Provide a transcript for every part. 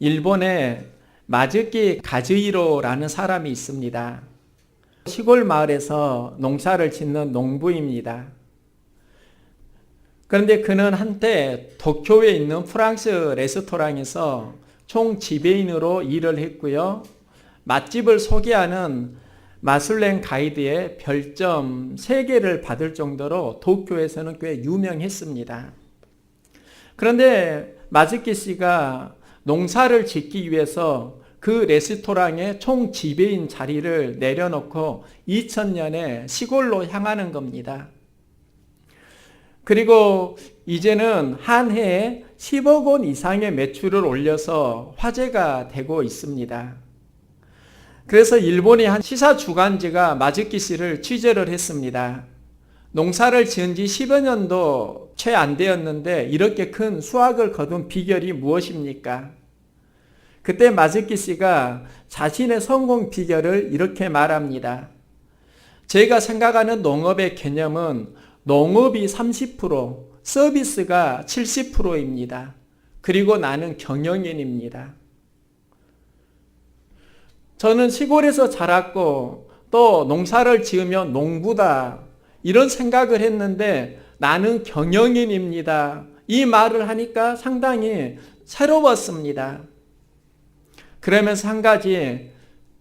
일본에 마즈키 가즈히로라는 사람이 있습니다. 시골 마을에서 농사를 짓는 농부입니다. 그런데 그는 한때 도쿄에 있는 프랑스 레스토랑에서 총 지배인으로 일을 했고요. 맛집을 소개하는 마슐랭 가이드의 별점 3개를 받을 정도로 도쿄에서는 꽤 유명했습니다. 그런데 마즈키 씨가 농사를 짓기 위해서 그 레스토랑의 총 지배인 자리를 내려놓고 2000년에 시골로 향하는 겁니다. 그리고 이제는 한 해에 10억 원 이상의 매출을 올려서 화제가 되고 있습니다. 그래서 일본의 한 시사 주간지가 마즈키 씨를 취재를 했습니다. 농사를 지은 지 10여 년도 채 안 되었는데 이렇게 큰 수확을 거둔 비결이 무엇입니까? 그때 마즈키 씨가 자신의 성공 비결을 이렇게 말합니다. 제가 생각하는 농업의 개념은 농업이 30%, 서비스가 70%입니다. 그리고 나는 경영인입니다. 저는 시골에서 자랐고 또 농사를 지으면 농부다 이런 생각을 했는데 나는 경영인입니다. 이 말을 하니까 상당히 새로웠습니다. 그러면서 한 가지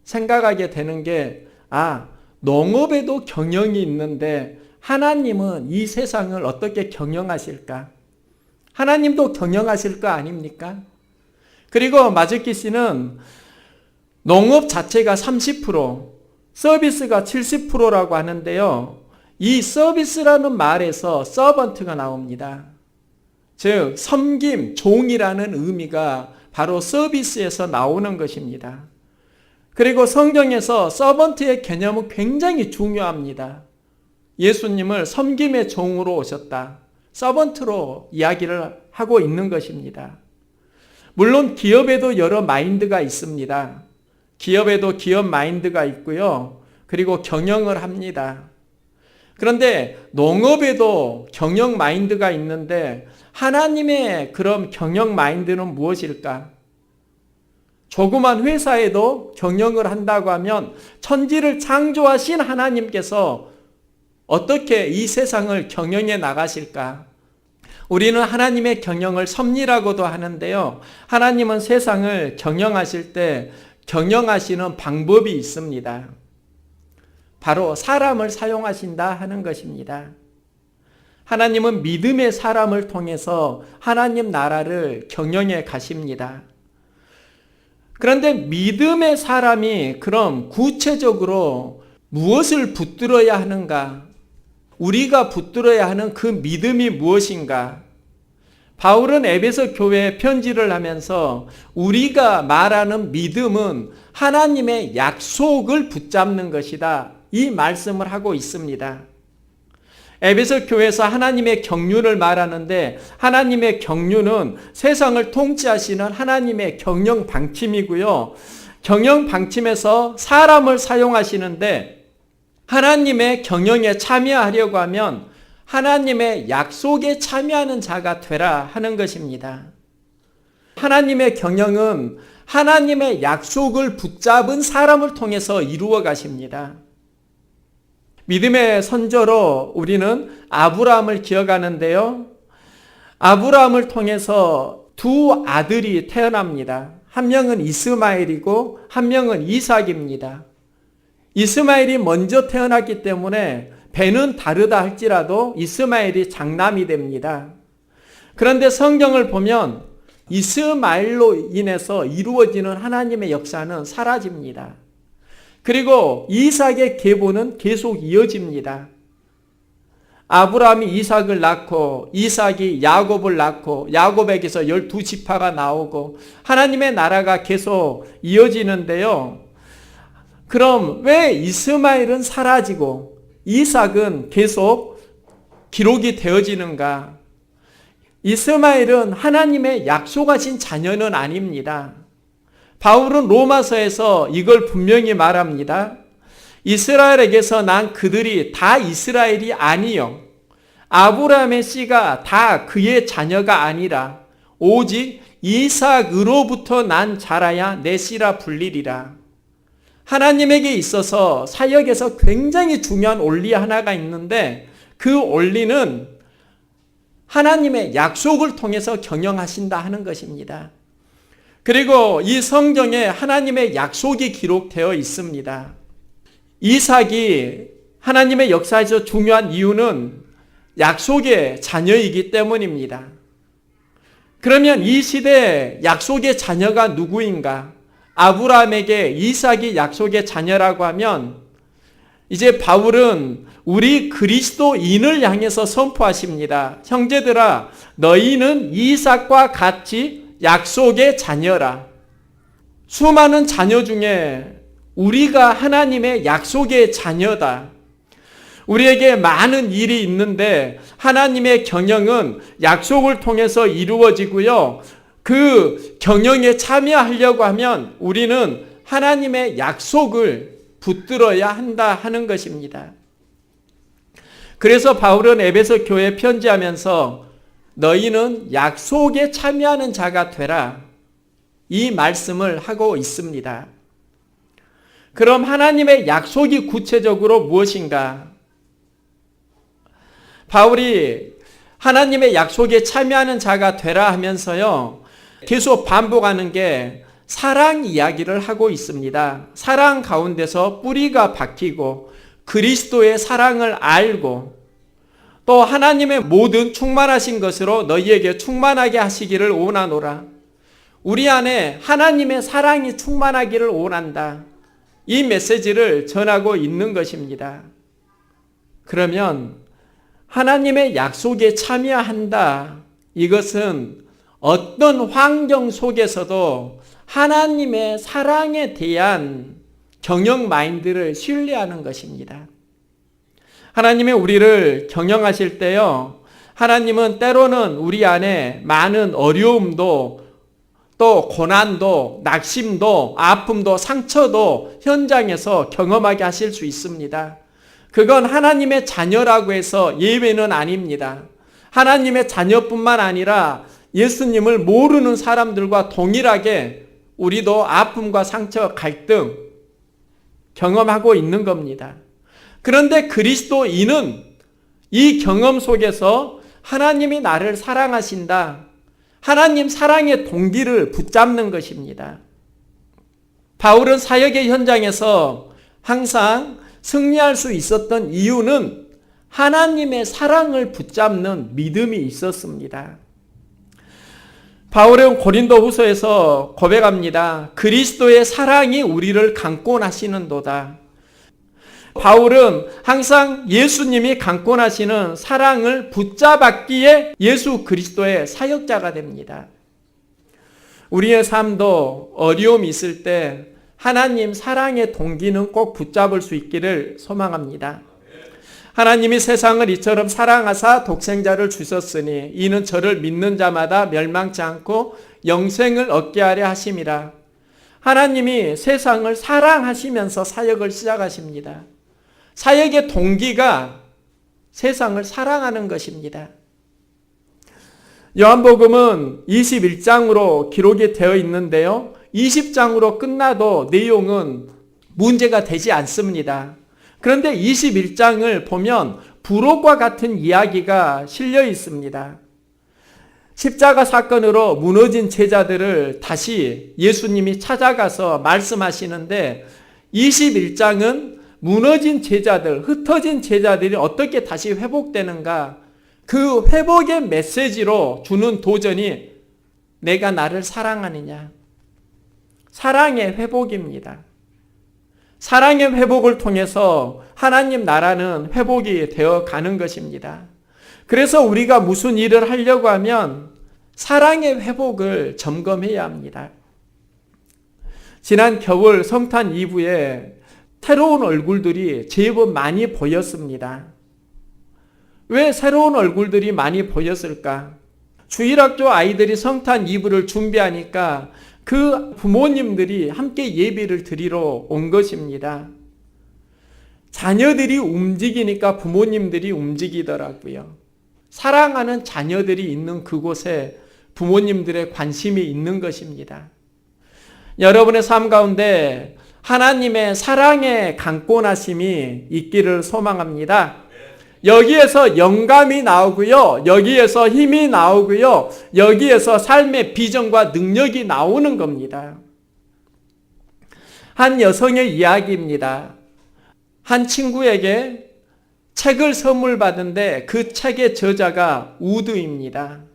생각하게 되는 게 농업에도 경영이 있는데 하나님은 이 세상을 어떻게 경영하실까? 하나님도 경영하실 거 아닙니까? 그리고 마즈키 씨는 농업 자체가 30%, 서비스가 70%라고 하는데요. 이 서비스라는 말에서 서번트가 나옵니다. 즉 섬김, 종이라는 의미가 바로 서비스에서 나오는 것입니다. 그리고 성경에서 서번트의 개념은 굉장히 중요합니다. 예수님을 섬김의 종으로 오셨다. 서번트로 이야기를 하고 있는 것입니다. 물론 기업에도 여러 마인드가 있습니다. 기업에도 기업 마인드가 있고요. 그리고 경영을 합니다. 그런데 농업에도 경영 마인드가 있는데 하나님의 그런 경영 마인드는 무엇일까? 조그만 회사에도 경영을 한다고 하면 천지를 창조하신 하나님께서 어떻게 이 세상을 경영해 나가실까? 우리는 하나님의 경영을 섭리라고도 하는데요. 하나님은 세상을 경영하실 때 경영하시는 방법이 있습니다. 바로 사람을 사용하신다 하는 것입니다. 하나님은 믿음의 사람을 통해서 하나님 나라를 경영해 가십니다. 그런데 믿음의 사람이 그럼 구체적으로 무엇을 붙들어야 하는가? 우리가 붙들어야 하는 그 믿음이 무엇인가? 바울은 에베소 교회에 편지를 하면서 우리가 말하는 믿음은 하나님의 약속을 붙잡는 것이다. 이 말씀을 하고 있습니다. 에베소 교회에서 하나님의 경륜을 말하는데 하나님의 경륜은 세상을 통치하시는 하나님의 경영 방침이고요. 경영 방침에서 사람을 사용하시는데 하나님의 경영에 참여하려고 하면 하나님의 약속에 참여하는 자가 되라 하는 것입니다. 하나님의 경영은 하나님의 약속을 붙잡은 사람을 통해서 이루어 가십니다. 믿음의 선조로 우리는 아브라함을 기억하는데요. 아브라함을 통해서 두 아들이 태어납니다. 한 명은 이스마엘이고 한 명은 이삭입니다. 이스마엘이 먼저 태어났기 때문에 배는 다르다 할지라도 이스마엘이 장남이 됩니다. 그런데 성경을 보면 이스마엘로 인해서 이루어지는 하나님의 역사는 사라집니다. 그리고 이삭의 계보는 계속 이어집니다. 아브라함이 이삭을 낳고 이삭이 야곱을 낳고 야곱에게서 12지파가 나오고 하나님의 나라가 계속 이어지는데요. 그럼 왜 이스마엘은 사라지고 이삭은 계속 기록이 되어지는가? 이스마엘은 하나님의 약속하신 자녀는 아닙니다. 바울은 로마서에서 이걸 분명히 말합니다. 이스라엘에게서 난 그들이 다 이스라엘이 아니요. 아브라함의 씨가 다 그의 자녀가 아니라 오직 이삭으로부터 난 자라야 내 씨라 불리리라. 하나님에게 있어서 사역에서 굉장히 중요한 원리 하나가 있는데 그 원리는 하나님의 약속을 통해서 경영하신다 하는 것입니다. 그리고 이 성경에 하나님의 약속이 기록되어 있습니다. 이삭이 하나님의 역사에서 중요한 이유는 약속의 자녀이기 때문입니다. 그러면 이 시대에 약속의 자녀가 누구인가? 아브라함에게 이삭이 약속의 자녀라고 하면 이제 바울은 우리 그리스도인을 향해서 선포하십니다. 형제들아, 너희는 이삭과 같이 약속의 자녀라. 수많은 자녀 중에 우리가 하나님의 약속의 자녀다. 우리에게 많은 일이 있는데 하나님의 경영은 약속을 통해서 이루어지고요. 그 경영에 참여하려고 하면 우리는 하나님의 약속을 붙들어야 한다 하는 것입니다. 그래서 바울은 에베소 교회에 편지하면서 너희는 약속에 참여하는 자가 되라, 이 말씀을 하고 있습니다. 그럼 하나님의 약속이 구체적으로 무엇인가? 바울이 하나님의 약속에 참여하는 자가 되라 하면서요, 계속 반복하는 게 사랑 이야기를 하고 있습니다. 사랑 가운데서 뿌리가 박히고 그리스도의 사랑을 알고 또 하나님의 모든 충만하신 것으로 너희에게 충만하게 하시기를 원하노라. 우리 안에 하나님의 사랑이 충만하기를 원한다. 이 메시지를 전하고 있는 것입니다. 그러면 하나님의 약속에 참여한다. 이것은 어떤 환경 속에서도 하나님의 사랑에 대한 경영 마인드를 신뢰하는 것입니다. 하나님이 우리를 경영하실 때요, 하나님은 때로는 우리 안에 많은 어려움도 또 고난도 낙심도 아픔도 상처도 현장에서 경험하게 하실 수 있습니다. 그건 하나님의 자녀라고 해서 예외는 아닙니다. 하나님의 자녀뿐만 아니라 예수님을 모르는 사람들과 동일하게 우리도 아픔과 상처, 갈등 경험하고 있는 겁니다. 그런데 그리스도인은 이 경험 속에서 하나님이 나를 사랑하신다, 하나님 사랑의 동기를 붙잡는 것입니다. 바울은 사역의 현장에서 항상 승리할 수 있었던 이유는 하나님의 사랑을 붙잡는 믿음이 있었습니다. 바울은 고린도후서에서 고백합니다. 그리스도의 사랑이 우리를 강권하시는도다. 바울은 항상 예수님이 강권하시는 사랑을 붙잡았기에 예수 그리스도의 사역자가 됩니다. 우리의 삶도 어려움이 있을 때 하나님 사랑의 동기는 꼭 붙잡을 수 있기를 소망합니다. 하나님이 세상을 이처럼 사랑하사 독생자를 주셨으니 이는 저를 믿는 자마다 멸망치 않고 영생을 얻게 하려 하심이라. 하나님이 세상을 사랑하시면서 사역을 시작하십니다. 사역의 동기가 세상을 사랑하는 것입니다. 요한복음은 21장으로 기록이 되어 있는데요. 20장으로 끝나도 내용은 문제가 되지 않습니다. 그런데 21장을 보면 부록과 같은 이야기가 실려 있습니다. 십자가 사건으로 무너진 제자들을 다시 예수님이 찾아가서 말씀하시는데 21장은 무너진 제자들, 흩어진 제자들이 어떻게 다시 회복되는가, 그 회복의 메시지로 주는 도전이 내가 나를 사랑하느냐. 사랑의 회복입니다. 사랑의 회복을 통해서 하나님 나라는 회복이 되어 가는 것입니다. 그래서 우리가 무슨 일을 하려고 하면 사랑의 회복을 점검해야 합니다. 지난 겨울 성탄 이브에 새로운 얼굴들이 제법 많이 보였습니다. 왜 새로운 얼굴들이 많이 보였을까? 주일학교 아이들이 성탄 이브를 준비하니까 그 부모님들이 함께 예배를 드리러 온 것입니다. 자녀들이 움직이니까 부모님들이 움직이더라고요. 사랑하는 자녀들이 있는 그곳에 부모님들의 관심이 있는 것입니다. 여러분의 삶 가운데 하나님의 사랑의 강권하심이 있기를 소망합니다. 여기에서 영감이 나오고요. 여기에서 힘이 나오고요. 여기에서 삶의 비전과 능력이 나오는 겁니다. 한 여성의 이야기입니다. 한 친구에게 책을 선물 받은데 그 책의 저자가 우드입니다.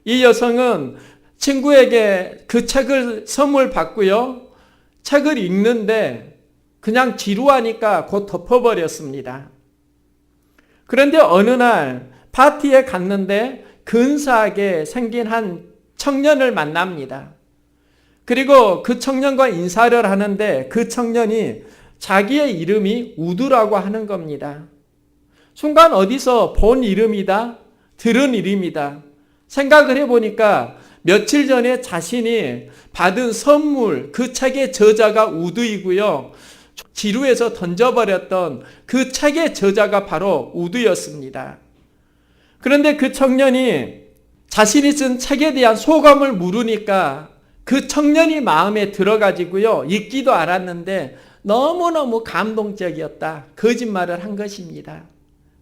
이 여성은 친구에게 그 책을 선물 받고요. 책을 읽는데 그냥 지루하니까 곧 덮어버렸습니다. 그런데 어느 날 파티에 갔는데 근사하게 생긴 한 청년을 만납니다. 그리고 그 청년과 인사를 하는데 그 청년이 자기의 이름이 우드라고 하는 겁니다. 순간 어디서 본 이름이다, 들은 이름이다 생각을 해보니까 며칠 전에 자신이 받은 선물, 그 책의 저자가 우드이고요. 지루해서 던져버렸던 그 책의 저자가 바로 우드였습니다. 그런데 그 청년이 자신이 쓴 책에 대한 소감을 물으니까 그 청년이 마음에 들어가지고요. 읽지도 않았는데 너무너무 감동적이었다. 거짓말을 한 것입니다.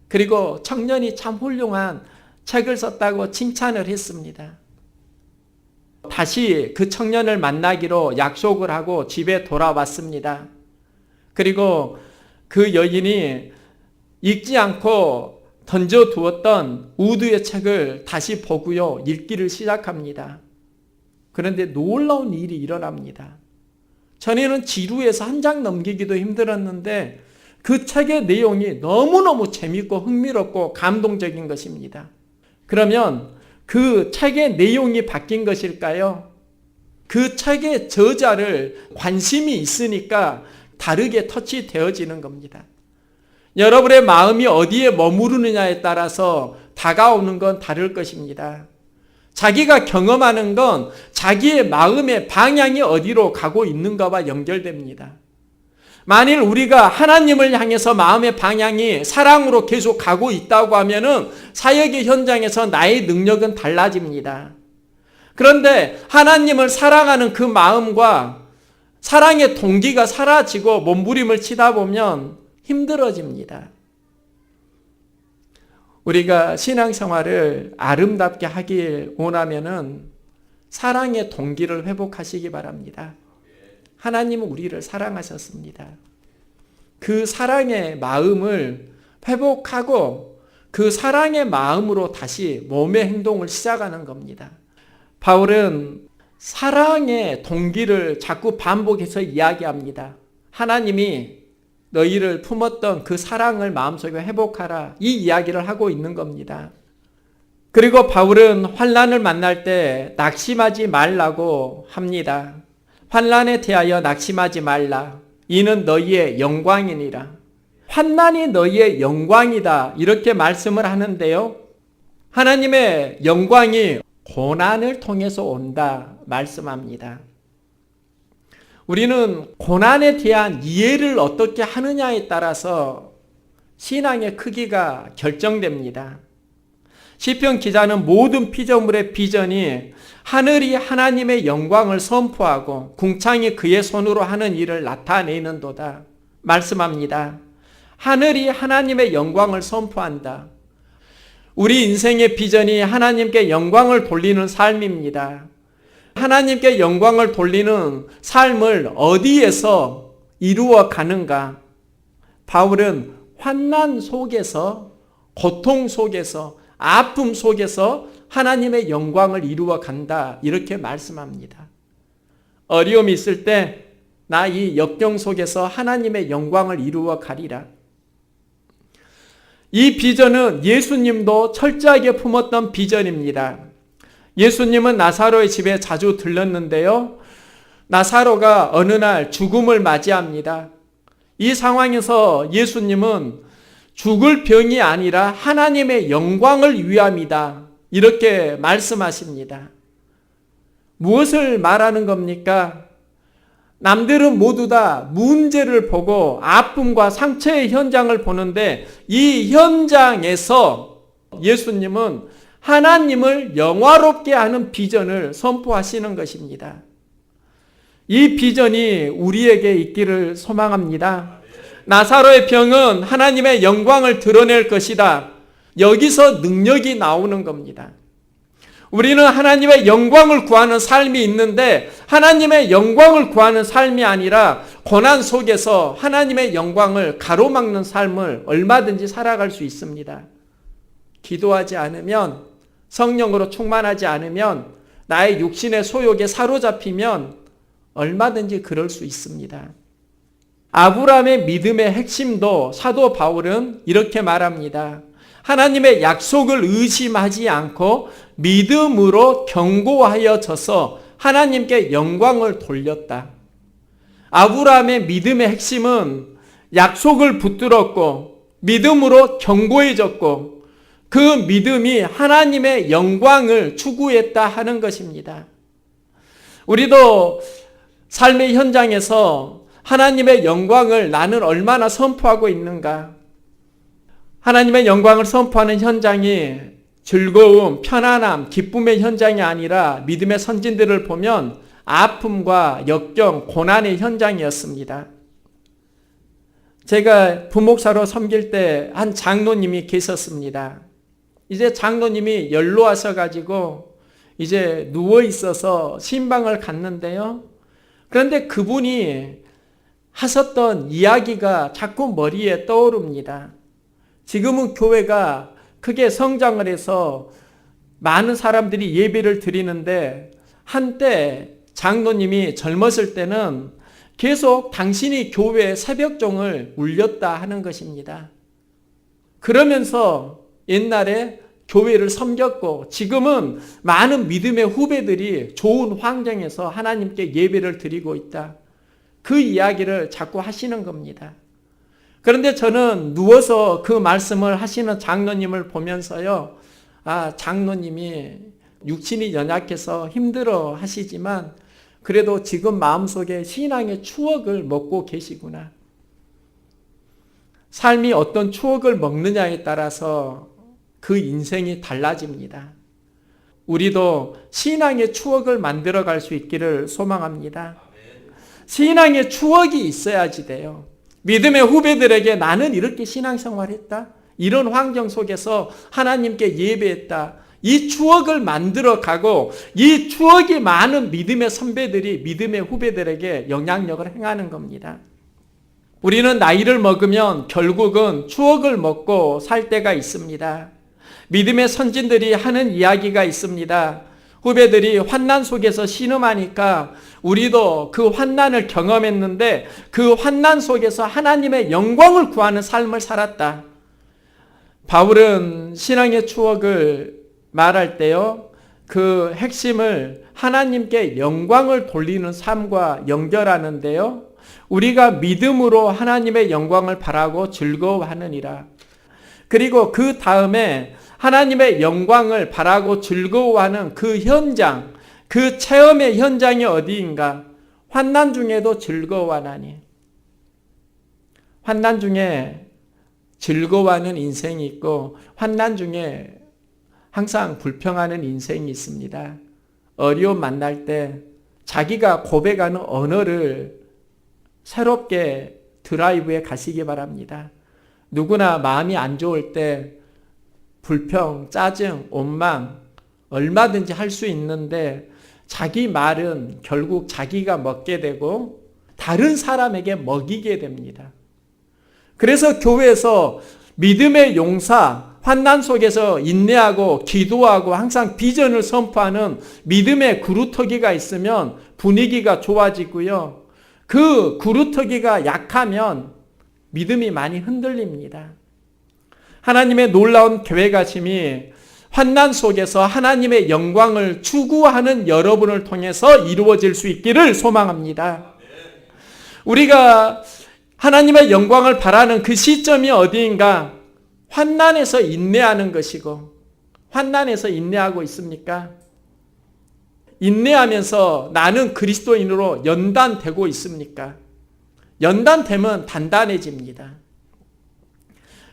그리고 청년이 참 훌륭한 책을 썼다고 칭찬을 했습니다. 다시 그 청년을 만나기로 약속을 하고 집에 돌아왔습니다. 그리고 그 여인이 읽지 않고 던져두었던 우드의 책을 다시 보고요. 읽기를 시작합니다. 그런데 놀라운 일이 일어납니다. 전에는 지루해서 한 장 넘기기도 힘들었는데 그 책의 내용이 너무너무 재밌고 흥미롭고 감동적인 것입니다. 그러면 그 책의 내용이 바뀐 것일까요? 그 책의 저자를 관심이 있으니까 다르게 터치되어지는 겁니다. 여러분의 마음이 어디에 머무르느냐에 따라서 다가오는 건 다를 것입니다. 자기가 경험하는 건 자기의 마음의 방향이 어디로 가고 있는가와 연결됩니다. 만일 우리가 하나님을 향해서 마음의 방향이 사랑으로 계속 가고 있다고 하면은 사역의 현장에서 나의 능력은 달라집니다. 그런데 하나님을 사랑하는 그 마음과 사랑의 동기가 사라지고 몸부림을 치다 보면 힘들어집니다. 우리가 신앙생활을 아름답게 하길 원하면은 사랑의 동기를 회복하시기 바랍니다. 하나님은 우리를 사랑하셨습니다. 그 사랑의 마음을 회복하고 그 사랑의 마음으로 다시 몸의 행동을 시작하는 겁니다. 바울은 사랑의 동기를 자꾸 반복해서 이야기합니다. 하나님이 너희를 품었던 그 사랑을 마음속에 회복하라. 이 이야기를 하고 있는 겁니다. 그리고 바울은 환난을 만날 때 낙심하지 말라고 합니다. 환난에 대하여 낙심하지 말라. 이는 너희의 영광이니라. 환난이 너희의 영광이다. 이렇게 말씀을 하는데요. 하나님의 영광이 고난을 통해서 온다 말씀합니다. 우리는 고난에 대한 이해를 어떻게 하느냐에 따라서 신앙의 크기가 결정됩니다. 시편 기자는 모든 피조물의 비전이 하늘이 하나님의 영광을 선포하고 궁창이 그의 손으로 하는 일을 나타내는도다 말씀합니다. 하늘이 하나님의 영광을 선포한다. 우리 인생의 비전이 하나님께 영광을 돌리는 삶입니다. 하나님께 영광을 돌리는 삶을 어디에서 이루어 가는가? 바울은 환난 속에서, 고통 속에서, 아픔 속에서 하나님의 영광을 이루어 간다. 이렇게 말씀합니다. 어려움이 있을 때 나 이 역경 속에서 하나님의 영광을 이루어 가리라. 이 비전은 예수님도 철저하게 품었던 비전입니다. 예수님은 나사로의 집에 자주 들렀는데요. 나사로가 어느 날 죽음을 맞이합니다. 이 상황에서 예수님은 죽을 병이 아니라 하나님의 영광을 위함이다. 이렇게 말씀하십니다. 무엇을 말하는 겁니까? 남들은 모두 다 문제를 보고 아픔과 상처의 현장을 보는데 이 현장에서 예수님은 하나님을 영화롭게 하는 비전을 선포하시는 것입니다. 이 비전이 우리에게 있기를 소망합니다. 나사로의 병은 하나님의 영광을 드러낼 것이다. 여기서 능력이 나오는 겁니다. 우리는 하나님의 영광을 구하는 삶이 있는데 하나님의 영광을 구하는 삶이 아니라 고난 속에서 하나님의 영광을 가로막는 삶을 얼마든지 살아갈 수 있습니다. 기도하지 않으면, 성령으로 충만하지 않으면, 나의 육신의 소욕에 사로잡히면 얼마든지 그럴 수 있습니다. 아브라함의 믿음의 핵심도 사도 바울은 이렇게 말합니다. 하나님의 약속을 의심하지 않고 믿음으로 견고하여져서 하나님께 영광을 돌렸다. 아브라함의 믿음의 핵심은 약속을 붙들었고 믿음으로 견고해졌고 그 믿음이 하나님의 영광을 추구했다 하는 것입니다. 우리도 삶의 현장에서 하나님의 영광을 나는 얼마나 선포하고 있는가? 하나님의 영광을 선포하는 현장이 즐거움, 편안함, 기쁨의 현장이 아니라 믿음의 선진들을 보면 아픔과 역경, 고난의 현장이었습니다. 제가 부목사로 섬길 때 한 장로님이 계셨습니다. 이제 장로님이 연로하셔가지고 이제 누워있어서 신방을 갔는데요. 그런데 그분이 하셨던 이야기가 자꾸 머리에 떠오릅니다. 지금은 교회가 크게 성장을 해서 많은 사람들이 예배를 드리는데 한때 장로님이 젊었을 때는 계속 당신이 교회 새벽종을 울렸다 하는 것입니다. 그러면서 옛날에 교회를 섬겼고 지금은 많은 믿음의 후배들이 좋은 환경에서 하나님께 예배를 드리고 있다. 그 이야기를 자꾸 하시는 겁니다. 그런데 저는 누워서 그 말씀을 하시는 장로님을 보면서요. 장로님이 육신이 연약해서 힘들어 하시지만 그래도 지금 마음속에 신앙의 추억을 먹고 계시구나. 삶이 어떤 추억을 먹느냐에 따라서 그 인생이 달라집니다. 우리도 신앙의 추억을 만들어갈 수 있기를 소망합니다. 신앙의 추억이 있어야지 돼요. 믿음의 후배들에게 나는 이렇게 신앙생활했다. 이런 환경 속에서 하나님께 예배했다. 이 추억을 만들어가고 이 추억이 많은 믿음의 선배들이 믿음의 후배들에게 영향력을 행하는 겁니다. 우리는 나이를 먹으면 결국은 추억을 먹고 살 때가 있습니다. 믿음의 선진들이 하는 이야기가 있습니다. 후배들이 환난 속에서 신음하니까 우리도 그 환난을 경험했는데 그 환난 속에서 하나님의 영광을 구하는 삶을 살았다. 바울은 신앙의 추억을 말할 때요. 그 핵심을 하나님께 영광을 돌리는 삶과 연결하는데요. 우리가 믿음으로 하나님의 영광을 바라고 즐거워하느니라. 그리고 그 다음에 하나님의 영광을 바라고 즐거워하는 그 현장, 그 체험의 현장이 어디인가? 환난 중에도 즐거워하나니. 환난 중에 즐거워하는 인생이 있고 환난 중에 항상 불평하는 인생이 있습니다. 어려움 만날 때 자기가 고백하는 언어를 새롭게 드라이브에 가시기 바랍니다. 누구나 마음이 안 좋을 때 불평, 짜증, 원망 얼마든지 할 수 있는데 자기 말은 결국 자기가 먹게 되고 다른 사람에게 먹이게 됩니다. 그래서 교회에서 믿음의 용사, 환난 속에서 인내하고 기도하고 항상 비전을 선포하는 믿음의 그루터기가 있으면 분위기가 좋아지고요. 그 그루터기가 약하면 믿음이 많이 흔들립니다. 하나님의 놀라운 계획하심이 환난 속에서 하나님의 영광을 추구하는 여러분을 통해서 이루어질 수 있기를 소망합니다. 우리가 하나님의 영광을 바라는 그 시점이 어디인가? 환난에서 인내하는 것이고, 환난에서 인내하고 있습니까? 인내하면서 나는 그리스도인으로 연단되고 있습니까? 연단되면 단단해집니다.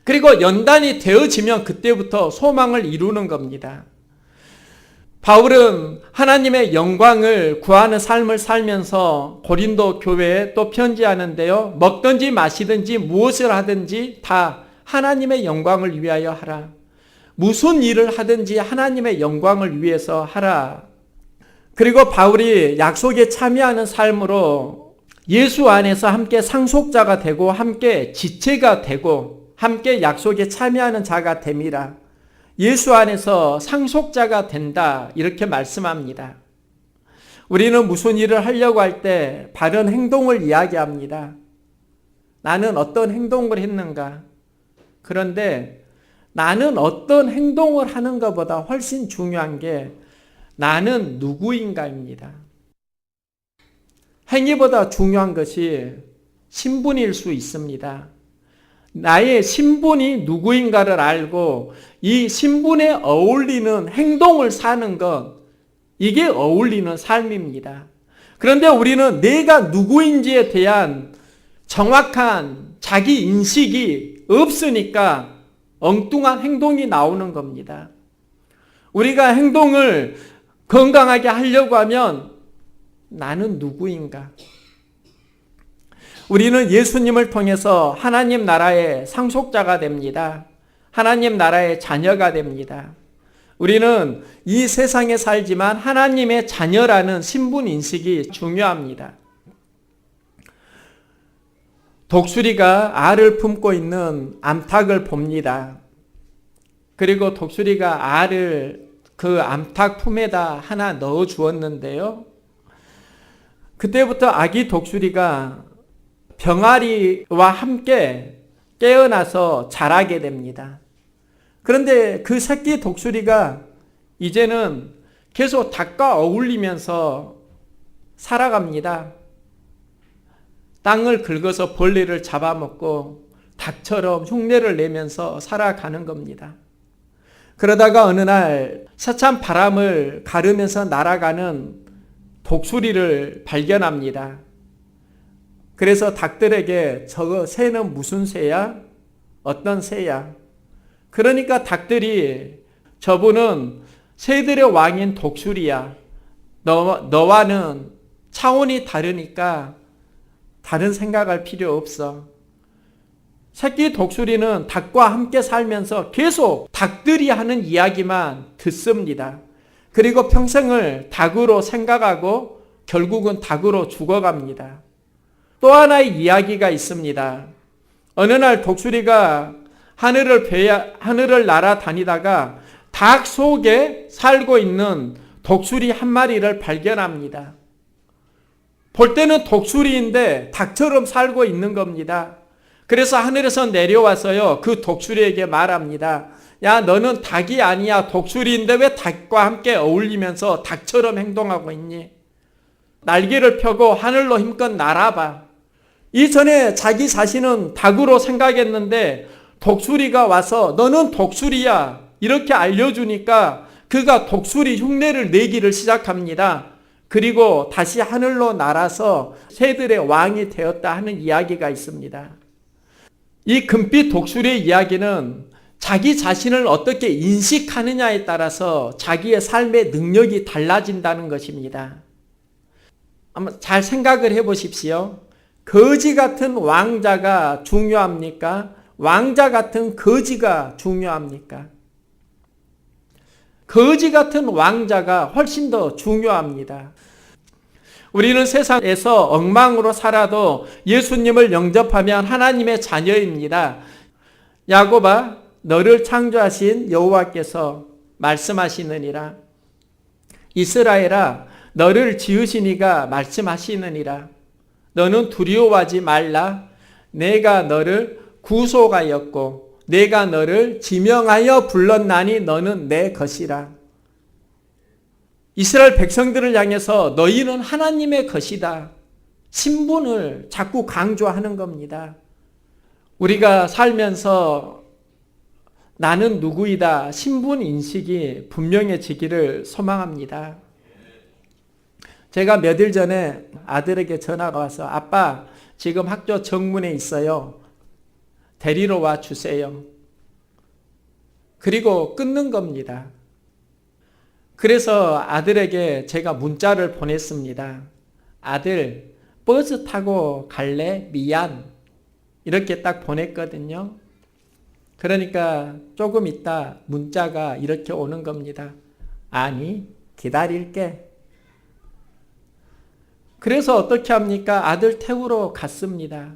그리고 연단이 되어지면 그때부터 소망을 이루는 겁니다. 바울은 하나님의 영광을 구하는 삶을 살면서 고린도 교회에 또 편지하는데요. 먹든지 마시든지 무엇을 하든지 다 하나님의 영광을 위하여 하라. 무슨 일을 하든지 하나님의 영광을 위해서 하라. 그리고 바울이 약속에 참여하는 삶으로 예수 안에서 함께 상속자가 되고 함께 지체가 되고 함께 약속에 참여하는 자가 됨이라. 예수 안에서 상속자가 된다 이렇게 말씀합니다. 우리는 무슨 일을 하려고 할 때 바른 행동을 이야기합니다. 나는 어떤 행동을 했는가? 그런데 나는 어떤 행동을 하는 것보다 훨씬 중요한 게 나는 누구인가입니다. 행위보다 중요한 것이 신분일 수 있습니다. 나의 신분이 누구인가를 알고 이 신분에 어울리는 행동을 사는 것, 이게 어울리는 삶입니다. 그런데 우리는 내가 누구인지에 대한 정확한 자기 인식이 없으니까 엉뚱한 행동이 나오는 겁니다. 우리가 행동을 건강하게 하려고 하면 나는 누구인가? 우리는 예수님을 통해서 하나님 나라의 상속자가 됩니다. 하나님 나라의 자녀가 됩니다. 우리는 이 세상에 살지만 하나님의 자녀라는 신분 인식이 중요합니다. 독수리가 알을 품고 있는 암탉을 봅니다. 그리고 독수리가 알을 그 암탉 품에다 하나 넣어 주었는데요. 그때부터 아기 독수리가 병아리와 함께 깨어나서 자라게 됩니다. 그런데 그 새끼 독수리가 이제는 계속 닭과 어울리면서 살아갑니다. 땅을 긁어서 벌레를 잡아먹고 닭처럼 흉내를 내면서 살아가는 겁니다. 그러다가 어느 날 세찬 바람을 가르면서 날아가는 독수리를 발견합니다. 그래서 닭들에게 저거 새는 무슨 새야? 어떤 새야? 그러니까 닭들이 저분은 새들의 왕인 독수리야. 너와는 차원이 다르니까 다른 생각할 필요 없어. 새끼 독수리는 닭과 함께 살면서 계속 닭들이 하는 이야기만 듣습니다. 그리고 평생을 닭으로 생각하고 결국은 닭으로 죽어갑니다. 또 하나의 이야기가 있습니다. 어느 날 독수리가 하늘을 날아다니다가 닭 속에 살고 있는 독수리 한 마리를 발견합니다. 볼 때는 독수리인데 닭처럼 살고 있는 겁니다. 그래서 하늘에서 내려와서요, 그 독수리에게 말합니다. 야, 너는 닭이 아니야. 독수리인데 왜 닭과 함께 어울리면서 닭처럼 행동하고 있니? 날개를 펴고 하늘로 힘껏 날아봐. 이전에 자기 자신은 닭으로 생각했는데 독수리가 와서 너는 독수리야 이렇게 알려주니까 그가 독수리 흉내를 내기를 시작합니다. 그리고 다시 하늘로 날아서 새들의 왕이 되었다 하는 이야기가 있습니다. 이 금빛 독수리의 이야기는 자기 자신을 어떻게 인식하느냐에 따라서 자기의 삶의 능력이 달라진다는 것입니다. 한번 잘 생각을 해보십시오. 거지 같은 왕자가 중요합니까? 왕자 같은 거지가 중요합니까? 거지 같은 왕자가 훨씬 더 중요합니다. 우리는 세상에서 엉망으로 살아도 예수님을 영접하면 하나님의 자녀입니다. 야곱아, 너를 창조하신 여호와께서 말씀하시느니라. 이스라엘아, 너를 지으신 이가 말씀하시느니라. 너는 두려워하지 말라. 내가 너를 구속하였고 내가 너를 지명하여 불렀나니 너는 내 것이라. 이스라엘 백성들을 향해서 너희는 하나님의 것이다. 신분을 자꾸 강조하는 겁니다. 우리가 살면서 나는 누구이다 신분 인식이 분명해지기를 소망합니다. 제가 며칠 전에 아들에게 전화가 와서 아빠 지금 학교 정문에 있어요. 데리러 와 주세요. 그리고 끊는 겁니다. 그래서 아들에게 제가 문자를 보냈습니다. 아들, 버스 타고 갈래? 미안. 이렇게 딱 보냈거든요. 그러니까 조금 있다 문자가 이렇게 오는 겁니다. 아니, 기다릴게. 그래서 어떻게 합니까? 아들 태우러 갔습니다.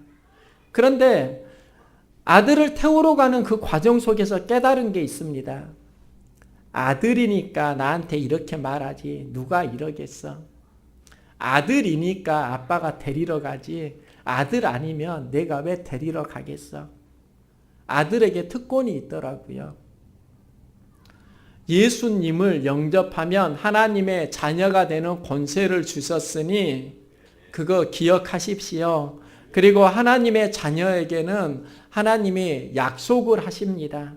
그런데 아들을 태우러 가는 그 과정 속에서 깨달은 게 있습니다. 아들이니까 나한테 이렇게 말하지 누가 이러겠어. 아들이니까 아빠가 데리러 가지 아들 아니면 내가 왜 데리러 가겠어. 아들에게 특권이 있더라고요. 예수님을 영접하면 하나님의 자녀가 되는 권세를 주셨으니 그거 기억하십시오. 그리고 하나님의 자녀에게는 하나님이 약속을 하십니다.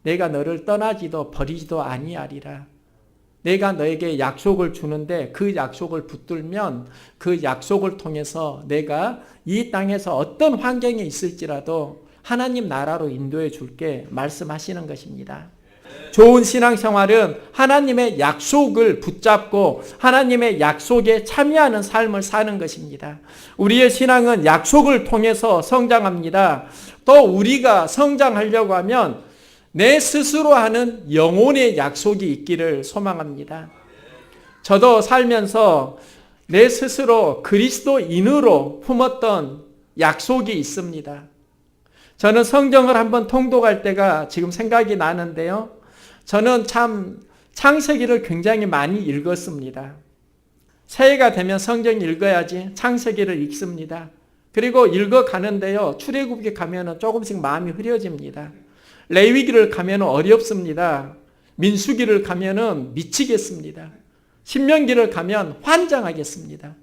내가 너를 떠나지도 버리지도 아니하리라. 내가 너에게 약속을 주는데 그 약속을 붙들면 그 약속을 통해서 내가 이 땅에서 어떤 환경에 있을지라도 하나님 나라로 인도해 줄게 말씀하시는 것입니다. 좋은 신앙생활은 하나님의 약속을 붙잡고 하나님의 약속에 참여하는 삶을 사는 것입니다. 우리의 신앙은 약속을 통해서 성장합니다. 또 우리가 성장하려고 하면 내 스스로 하는 영혼의 약속이 있기를 소망합니다. 저도 살면서 내 스스로 그리스도인으로 품었던 약속이 있습니다. 저는 성경을 한번 통독할 때가 지금 생각이 나는데요. 저는 참 창세기를 굉장히 많이 읽었습니다. 새해가 되면 성경 읽어야지 창세기를 읽습니다. 그리고 읽어가는데요. 출애굽기 가면은 조금씩 마음이 흐려집니다. 레위기를 가면 어렵습니다. 민수기를 가면은 미치겠습니다. 신명기를 가면 환장하겠습니다.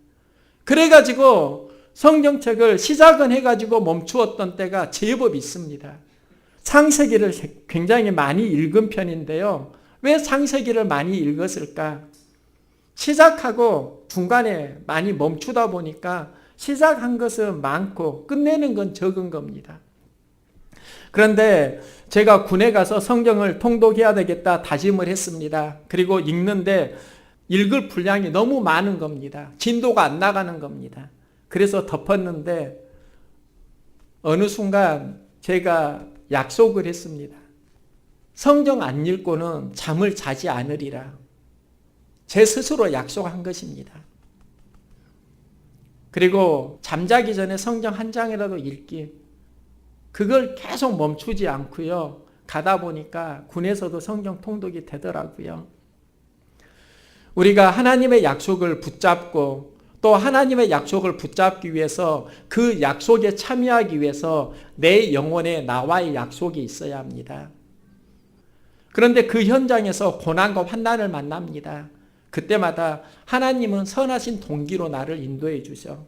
그래가지고 성경책을 시작은 해가지고 멈추었던 때가 제법 있습니다. 창세기를 굉장히 많이 읽은 편인데요. 왜 창세기를 많이 읽었을까? 시작하고 중간에 많이 멈추다 보니까 시작한 것은 많고 끝내는 건 적은 겁니다. 그런데 제가 군에 가서 성경을 통독해야 되겠다 다짐을 했습니다. 그리고 읽는데 읽을 분량이 너무 많은 겁니다. 진도가 안 나가는 겁니다. 그래서 덮었는데 어느 순간 제가 약속을 했습니다. 성경 안 읽고는 잠을 자지 않으리라. 제 스스로 약속한 것입니다. 그리고 잠자기 전에 성경 한 장이라도 읽기. 그걸 계속 멈추지 않고요. 가다 보니까 군에서도 성경 통독이 되더라고요. 우리가 하나님의 약속을 붙잡고 또 하나님의 약속을 붙잡기 위해서 그 약속에 참여하기 위해서 내 영혼에 나와의 약속이 있어야 합니다. 그런데 그 현장에서 고난과 환난을 만납니다. 그때마다 하나님은 선하신 동기로 나를 인도해 주셔.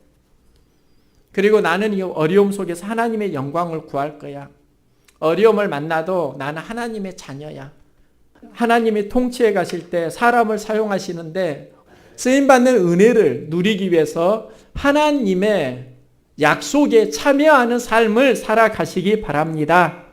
그리고 나는 이 어려움 속에서 하나님의 영광을 구할 거야. 어려움을 만나도 나는 하나님의 자녀야. 하나님이 통치해 가실 때 사람을 사용하시는데 쓰임받는 은혜를 누리기 위해서 하나님의 약속에 참여하는 삶을 살아가시기 바랍니다.